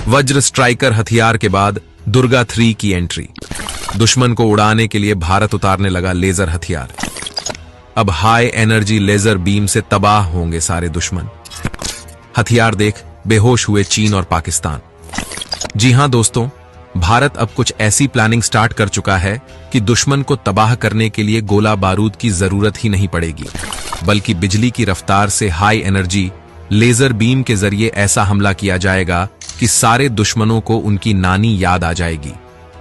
वज्र स्ट्राइकर हथियार के बाद दुर्गा 3 की एंट्री। दुश्मन को उड़ाने के लिए भारत उतारने लगा लेजर हथियार। अब हाई एनर्जी लेजर बीम से तबाह होंगे सारे दुश्मन। हथियार देख बेहोश हुए चीन और पाकिस्तान। जी हां दोस्तों, भारत अब कुछ ऐसी प्लानिंग स्टार्ट कर चुका है कि दुश्मन को तबाह करने के लिए गोला बारूद की जरूरत ही नहीं पड़ेगी, बल्कि बिजली की रफ्तार से हाई एनर्जी लेजर बीम के जरिए ऐसा हमला किया जाएगा कि सारे दुश्मनों को उनकी नानी याद आ जाएगी।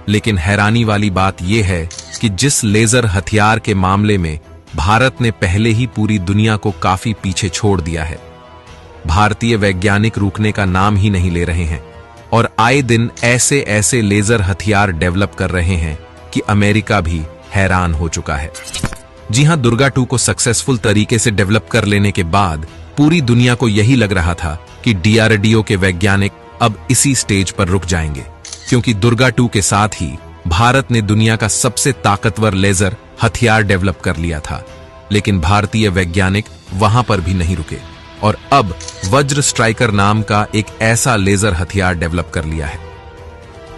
लेकिन हैरानी वाली बात यह है कि जिस लेजर हथियार के मामले में भारत ने पहले ही पूरी दुनिया को काफी पीछे छोड़ दिया है, भारतीय वैज्ञानिक रुकने का नाम ही नहीं ले रहे हैं और आए दिन ऐसे ऐसे लेजर हथियार डेवलप कर रहे हैं कि अमेरिका भी हैरान हो चुका है। जी हां, दुर्गा 2 को सक्सेसफुल तरीके से डेवलप कर लेने के बाद पूरी दुनिया को यही लग रहा था कि डीआरडीओ के वैज्ञानिक अब इसी स्टेज पर रुक जाएंगे, क्योंकि दुर्गा 2 के साथ ही भारत ने दुनिया का सबसे ताकतवर लेजर हथियार डेवलप कर लिया था। लेकिन भारतीय वैज्ञानिक वहां पर भी नहीं रुके और अब वज्र स्ट्राइकर नाम का एक ऐसा लेजर हथियार डेवलप कर लिया है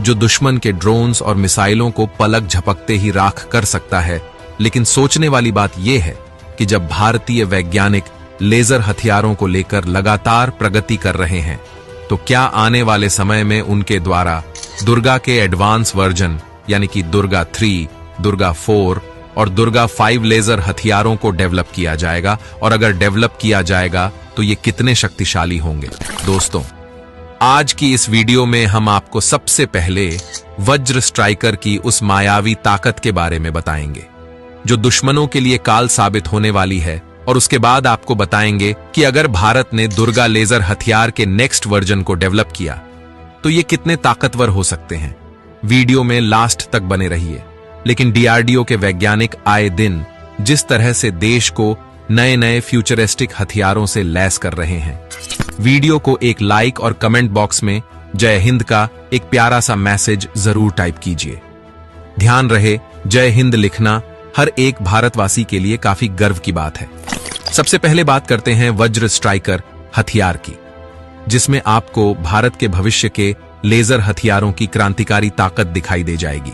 जो दुश्मन के ड्रोन्स और मिसाइलों को पलक झपकते ही राख कर सकता है। लेकिन सोचने वाली बात यह है कि जब भारतीय वैज्ञानिक लेजर हथियारों को लेकर लगातार प्रगति कर रहे हैं, तो क्या आने वाले समय में उनके द्वारा दुर्गा के एडवांस वर्जन यानी कि दुर्गा 3, दुर्गा 4 और दुर्गा 5 लेजर हथियारों को डेवलप किया जाएगा? और अगर डेवलप किया जाएगा तो ये कितने शक्तिशाली होंगे? दोस्तों, आज की इस वीडियो में हम आपको सबसे पहले वज्र स्ट्राइकर की उस मायावी ताकत के बारे में बताएंगे जो दुश्मनों के लिए काल साबित होने वाली है, और उसके बाद आपको बताएंगे कि अगर भारत ने दुर्गा लेजर हथियार के नेक्स्ट वर्जन को डेवलप किया तो ये कितने ताकतवर हो सकते हैं। वीडियो में लास्ट तक बने रहिए। लेकिन डीआरडीओ के वैज्ञानिक आए दिन जिस तरह से देश को नए नए फ्यूचरिस्टिक हथियारों से लैस कर रहे हैं, वीडियो को एक लाइक और कमेंट बॉक्स में जय हिंद का एक प्यारा सा मैसेज जरूर टाइप कीजिए। ध्यान रहे, जय हिंद लिखना हर एक भारतवासी के लिए काफी गर्व की बात है। सबसे पहले बात करते हैं वज्र स्ट्राइकर हथियार की, जिसमें आपको भारत के भविष्य के लेजर हथियारों की क्रांतिकारी ताकत दिखाई दे जाएगी।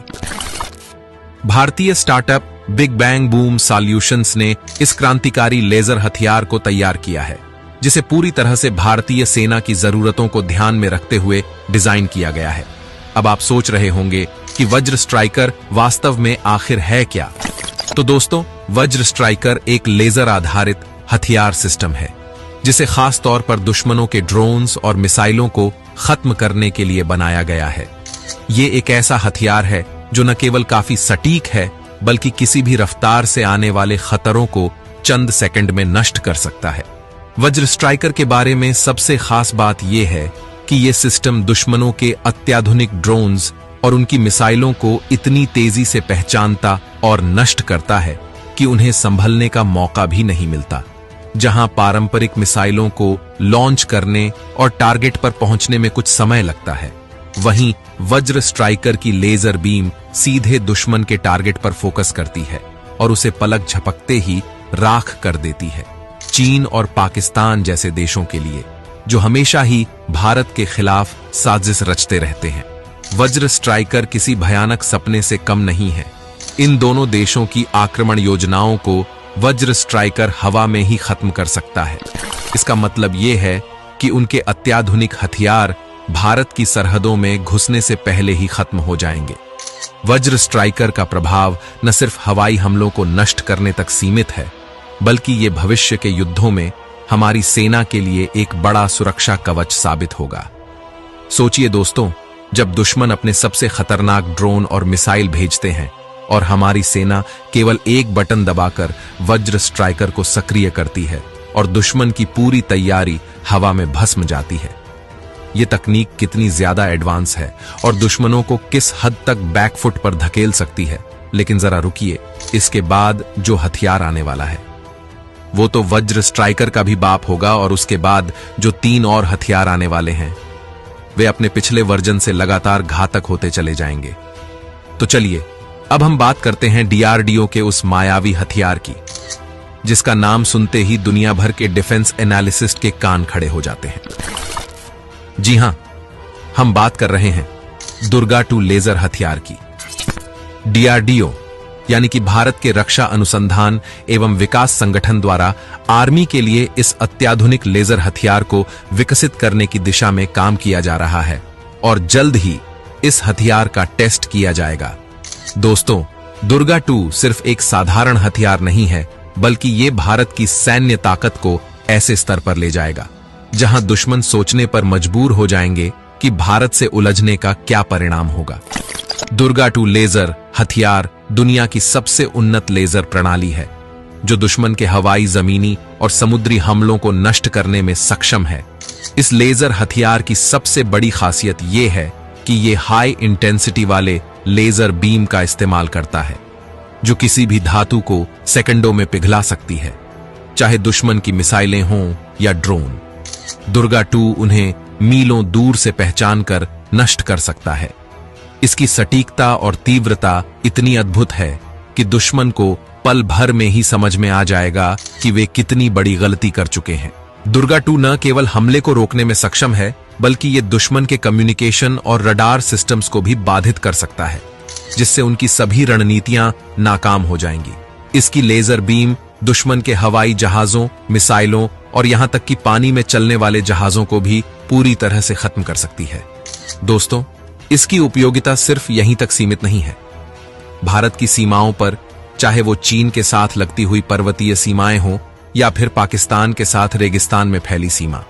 भारतीय startup big bang boom solutions ने इस क्रांतिकारी लेजर हथियार को तैयार किया है, जिसे पूरी तरह से भारतीय सेना की जरूरतों को ध्यान में रखते हुए डिजाइन किया गया है। अब आप सोच रहे होंगे कि वज्र स्ट्राइकर वास्तव में आखिर है क्या? तो दोस्तों, वज्र स्ट्राइकर एक लेजर आधारित हथियार सिस्टम है जिसे खास तौर पर दुश्मनों के ड्रोन्स और मिसाइलों को खत्म करने के लिए बनाया गया है। ये एक ऐसा हथियार है जो न केवल काफी सटीक है, बल्कि किसी भी रफ्तार से आने वाले खतरों को चंद सेकंड में नष्ट कर सकता है। वज्र स्ट्राइकर के बारे में सबसे खास बात यह है कि यह सिस्टम दुश्मनों के अत्याधुनिक ड्रोन्स और उनकी मिसाइलों को इतनी तेजी से पहचानता और नष्ट करता है कि उन्हें संभलने का मौका भी नहीं मिलता। जहां पारंपरिक मिसाइलों को लॉन्च करने और टारगेट पर पहुंचने में कुछ समय लगता है, वहीं वज्र स्ट्राइकर की लेजर बीम सीधे दुश्मन के टारगेट पर फोकस करती है और उसे पलक झपकते ही राख कर देती है। चीन और पाकिस्तान जैसे देशों के लिए, जो हमेशा ही भारत के खिलाफ साजिश रचते रहते हैं, वज्र स्ट्राइकर किसी भयानक सपने से कम नहीं है। इन दोनों देशों की आक्रमण योजनाओं को वज्र स्ट्राइकर हवा में ही खत्म कर सकता है। इसका मतलब यह है कि उनके अत्याधुनिक हथियार भारत की सरहदों में घुसने से पहले ही खत्म हो जाएंगे। वज्र स्ट्राइकर का प्रभाव न सिर्फ हवाई हमलों को नष्ट करने तक सीमित है, बल्कि ये भविष्य के युद्धों में हमारी सेना के लिए एक बड़ा सुरक्षा कवच साबित होगा। सोचिए दोस्तों, जब दुश्मन अपने सबसे खतरनाक ड्रोन और मिसाइल भेजते हैं और हमारी सेना केवल एक बटन दबाकर वज्र स्ट्राइकर को सक्रिय करती है और दुश्मन की पूरी तैयारी हवा में भस्म जाती है। यह तकनीक कितनी ज्यादा एडवांस है और दुश्मनों को किस हद तक बैकफुट पर धकेल सकती है। लेकिन जरा रुकिए, इसके बाद जो हथियार आने वाला है वो तो वज्र स्ट्राइकर का भी बाप होगा, और उसके बाद जो 3 और हथियार आने वाले हैं वे अपने पिछले वर्जन से लगातार घातक होते चले जाएंगे। तो चलिए अब हम बात करते हैं डीआरडीओ के उस मायावी हथियार की, जिसका नाम सुनते ही दुनिया भर के डिफेंस एनालिसिस्ट के कान खड़े हो जाते हैं। जी हां, हम बात कर रहे हैं दुर्गा 2 लेजर हथियार की। डीआरडीओ यानी कि भारत के रक्षा अनुसंधान एवं विकास संगठन द्वारा आर्मी के लिए इस अत्याधुनिक लेजर हथियार को विकसित करने की दिशा में काम किया जा रहा है और जल्द ही इस हथियार का टेस्ट किया जाएगा। दोस्तों, दुर्गा 2 सिर्फ एक साधारण हथियार नहीं है, बल्कि ये भारत की सैन्य ताकत को ऐसे स्तर पर ले जाएगा जहां दुश्मन सोचने पर मजबूर हो जाएंगे कि भारत से उलझने का क्या परिणाम होगा। दुर्गा 2 लेजर हथियार दुनिया की सबसे उन्नत लेजर प्रणाली है जो दुश्मन के हवाई, जमीनी और समुद्री हमलों को नष्ट करने में सक्षम है। इस लेजर हथियार की सबसे बड़ी खासियत यह है कि यह हाई इंटेंसिटी वाले लेजर बीम का इस्तेमाल करता है जो किसी भी धातु को सेकंडों में पिघला सकती है, चाहे दुश्मन की मिसाइलें हों या ड्रोन। दुर्गा 2 उन्हें मीलों दूर से पहचान कर नष्ट कर सकता है। इसकी सटीकता और तीव्रता इतनी अद्भुत है कि दुश्मन को पल भर में ही समझ में आ जाएगा कि वे कितनी बड़ी गलती कर चुके हैं। दुर्गा 2 न केवल हमले को रोकने में सक्षम है, बल्कि ये दुश्मन के कम्युनिकेशन और रडार सिस्टम्स को भी बाधित कर सकता है, जिससे उनकी सभी रणनीतियां नाकाम हो जाएंगी। इसकी लेजर बीम दुश्मन के हवाई जहाजों, मिसाइलों और यहां तक कि पानी में चलने वाले जहाजों को भी पूरी तरह से खत्म कर सकती है। दोस्तों, इसकी उपयोगिता सिर्फ यहीं तक सीमित नहीं है। भारत की सीमाओं पर, चाहे वो चीन के साथ लगती हुई पर्वतीय सीमाएं हों या फिर पाकिस्तान के साथ रेगिस्तान में फैली सीमा,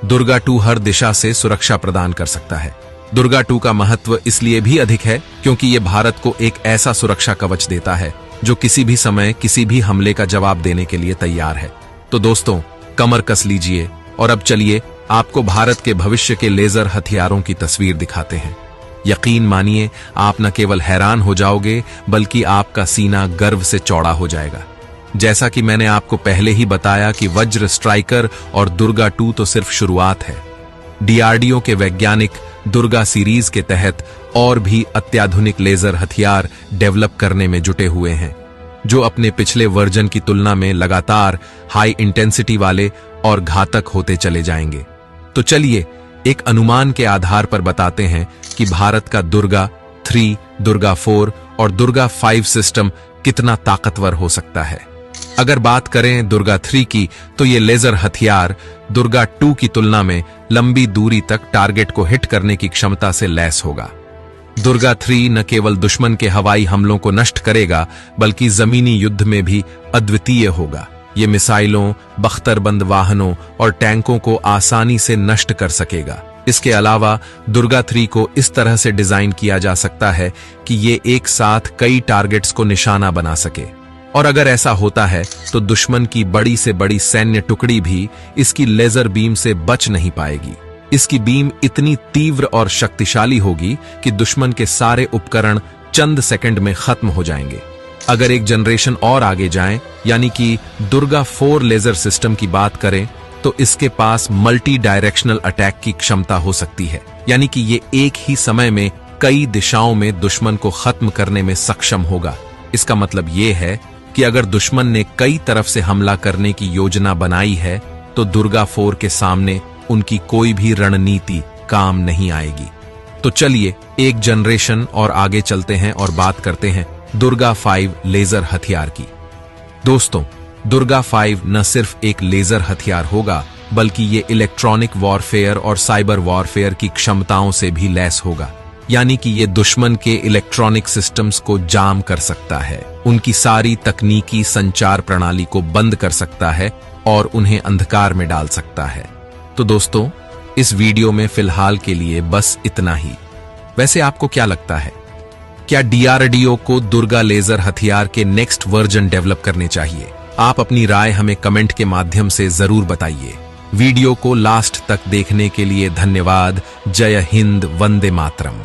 दुर्गा 2 हर दिशा से सुरक्षा प्रदान कर सकता है। दुर्गा 2 का महत्व इसलिए भी अधिक है क्योंकि यह भारत को एक ऐसा सुरक्षा कवच देता है जो किसी भी समय किसी भी हमले का जवाब देने के लिए तैयार है। तो दोस्तों, कमर कस लीजिए और अब चलिए आपको भारत के भविष्य के लेजर हथियारों की तस्वीर दिखाते हैं। यकीन मानिए, आप न केवल हैरान हो जाओगे बल्कि आपका सीना गर्व से चौड़ा हो जाएगा। जैसा कि मैंने आपको पहले ही बताया कि वज्र स्ट्राइकर और दुर्गा 2 तो सिर्फ शुरुआत है। डीआरडीओ के वैज्ञानिक दुर्गा सीरीज के तहत और भी अत्याधुनिक लेजर हथियार डेवलप करने में जुटे हुए हैं, जो अपने पिछले वर्जन की तुलना में लगातार हाई इंटेंसिटी वाले और घातक होते चले जाएंगे। तो चलिए एक अनुमान के आधार पर बताते हैं कि भारत का दुर्गा 3, दुर्गा 4 और दुर्गा 5 सिस्टम कितना ताकतवर हो सकता है। अगर बात करें दुर्गा 3 की, तो ये लेजर हथियार दुर्गा 2 की तुलना में लंबी दूरी तक टारगेट को हिट करने की क्षमता से लैस होगा। दुर्गा 3 न केवल दुश्मन के हवाई हमलों को नष्ट करेगा, बल्कि जमीनी युद्ध में भी अद्वितीय होगा। ये मिसाइलों, बख्तरबंद वाहनों और टैंकों को आसानी से नष्ट कर सकेगा। इसके अलावा दुर्गा 3 को इस तरह से डिजाइन किया जा सकता है कि ये एक साथ कई टारगेट्स को निशाना बना सके, और अगर ऐसा होता है तो दुश्मन की बड़ी से बड़ी सैन्य टुकड़ी भी इसकी लेजर बीम से बच नहीं पाएगी। इसकी बीम इतनी तीव्र और शक्तिशाली होगी कि दुश्मन के सारे उपकरण चंद सेकंड में खत्म हो जाएंगे। अगर एक जनरेशन और आगे जाएं, यानी कि दुर्गा 4 लेजर सिस्टम की बात करें, तो इसके पास मल्टी डायरेक्शनल अटैक की क्षमता हो सकती है, यानी कि ये एक ही समय में कई दिशाओं में दुश्मन को खत्म करने में सक्षम होगा। इसका मतलब ये है कि अगर दुश्मन ने कई तरफ से हमला करने की योजना बनाई है, तो दुर्गा 4 के सामने उनकी कोई भी रणनीति काम नहीं आएगी। तो चलिए एक जनरेशन और आगे चलते हैं और बात करते हैं दुर्गा 5 लेजर हथियार की। दोस्तों, दुर्गा 5 न सिर्फ एक लेजर हथियार होगा, बल्कि ये इलेक्ट्रॉनिक वॉरफेयर और साइबर वॉरफेयर की क्षमताओं से भी लैस होगा। यानी कि ये दुश्मन के इलेक्ट्रॉनिक सिस्टम्स को जाम कर सकता है, उनकी सारी तकनीकी संचार प्रणाली को बंद कर सकता है और उन्हें अंधकार में डाल सकता है। तो दोस्तों, इस वीडियो में फिलहाल के लिए बस इतना ही। वैसे आपको क्या लगता है, क्या डीआरडीओ को दुर्गा लेजर हथियार के नेक्स्ट वर्जन डेवलप करने चाहिए? आप अपनी राय हमें कमेंट के माध्यम से जरूर बताइए। वीडियो को लास्ट तक देखने के लिए धन्यवाद। जय हिंद, वंदे मातरम।